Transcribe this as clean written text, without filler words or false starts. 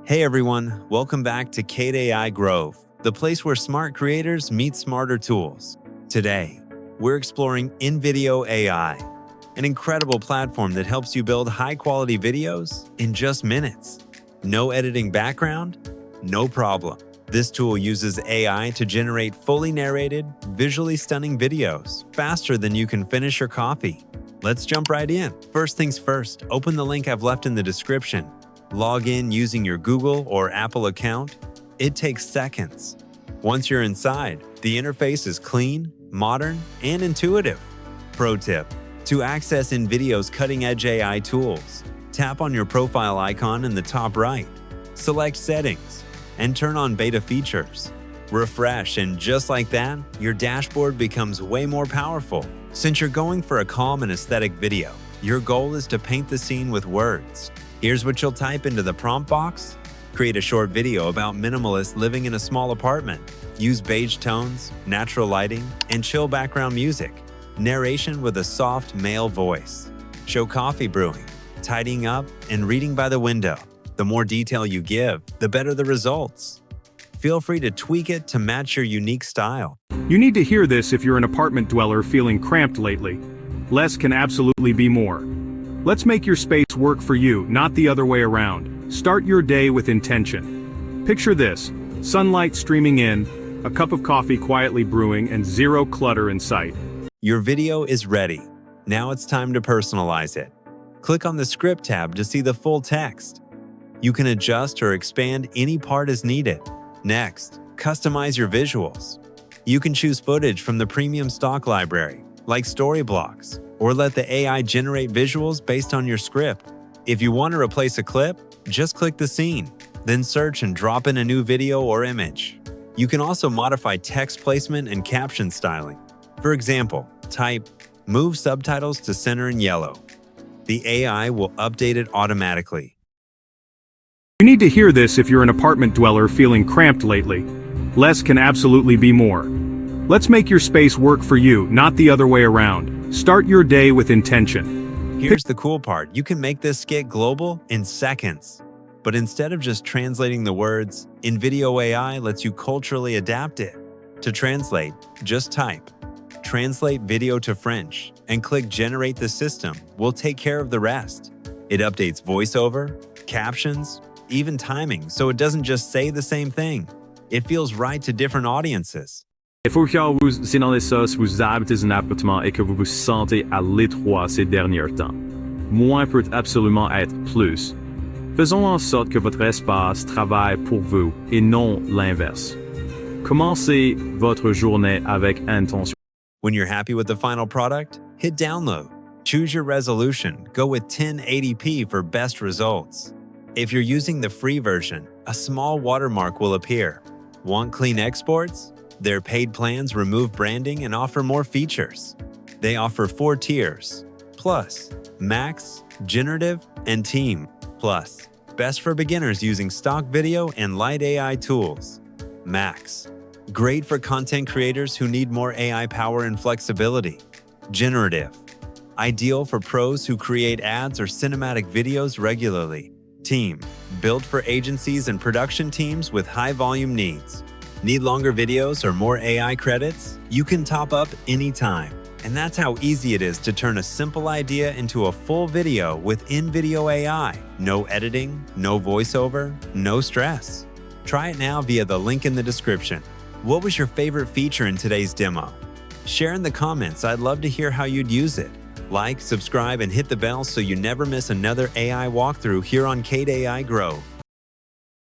Hey everyone, welcome back to Kate AI Grove, the place where smart creators meet smarter tools. Today, we're exploring InVideo AI, an incredible platform that helps you build high-quality videos in just minutes. No editing background? No problem. This tool uses AI to generate fully narrated, visually stunning videos faster than you can finish your coffee. Let's jump right in. First things first, open the link I've left in the description. Log in using your Google or Apple account. It takes seconds. Once you're inside, the interface is clean, modern, and intuitive. Pro tip: to access InVideo's cutting-edge AI tools, tap on your profile icon in the top right, select Settings, and turn on beta features. Refresh, and just like that, your dashboard becomes way more powerful. Since you're going for a calm and aesthetic video, your goal is to paint the scene with words. Here's what you'll type into the prompt box. Create a short video about minimalists living in a small apartment. Use beige tones, natural lighting, and chill background music. Narration with a soft male voice. Show coffee brewing, tidying up, and reading by the window. The more detail you give, the better the results. Feel free to tweak it to match your unique style. You need to hear this if you're an apartment dweller feeling cramped lately. Less can absolutely be more. Let's make your space work for you, not the other way around. Start your day with intention. Picture this: sunlight streaming in, a cup of coffee quietly brewing, and zero clutter in sight. Your video is ready. Now it's time to personalize it. Click on the Script tab to see the full text. You can adjust or expand any part as needed. Next, customize your visuals. You can choose footage from the premium stock library, like story blocks, or let the AI generate visuals based on your script. If you want to replace a clip, just click the scene, then search and drop in a new video or image. You can also modify text placement and caption styling. For example, type, "Move subtitles to center in yellow." The AI will update it automatically. You need to hear this if you're an apartment dweller feeling cramped lately. Less can absolutely be more. Let's make your space work for you, not the other way around. Start your day with intention. Here's the cool part: you can make this skit global in seconds. But instead of just translating the words, InVideo AI lets you culturally adapt it. To translate, just type, "Translate video to French," and click Generate the System. We'll take care of the rest. It updates voiceover, captions, even timing, so it doesn't just say the same thing. It feels right to different audiences. Il faut que vous êtes dans les sauces, vous habitez un appartement et que vous vous sentez à l'étroit ces derniers temps. Moins peut absolument être plus. Faisons en sorte que votre espace travaille pour vous et non l'inverse. Commencez votre journée avec intention. When you're happy with the final product, hit download. Choose your resolution. Go with 1080p for best results. If you're using the free version, a small watermark will appear. Want clean exports? Their paid plans remove branding and offer more features. They offer 4 tiers: Plus, Max, Generative, and Team. Plus, best for beginners using stock video and light AI tools. Max, great for content creators who need more AI power and flexibility. Generative, ideal for pros who create ads or cinematic videos regularly. Team, built for agencies and production teams with high-volume needs. Need longer videos or more AI credits? You can top up anytime. And that's how easy it is to turn a simple idea into a full video with InVideo AI. No editing, no voiceover, no stress. Try it now via the link in the description. What was your favorite feature in today's demo? Share in the comments. I'd love to hear how you'd use it. Like, subscribe, and hit the bell so you never miss another AI walkthrough here on Kate AI Grove.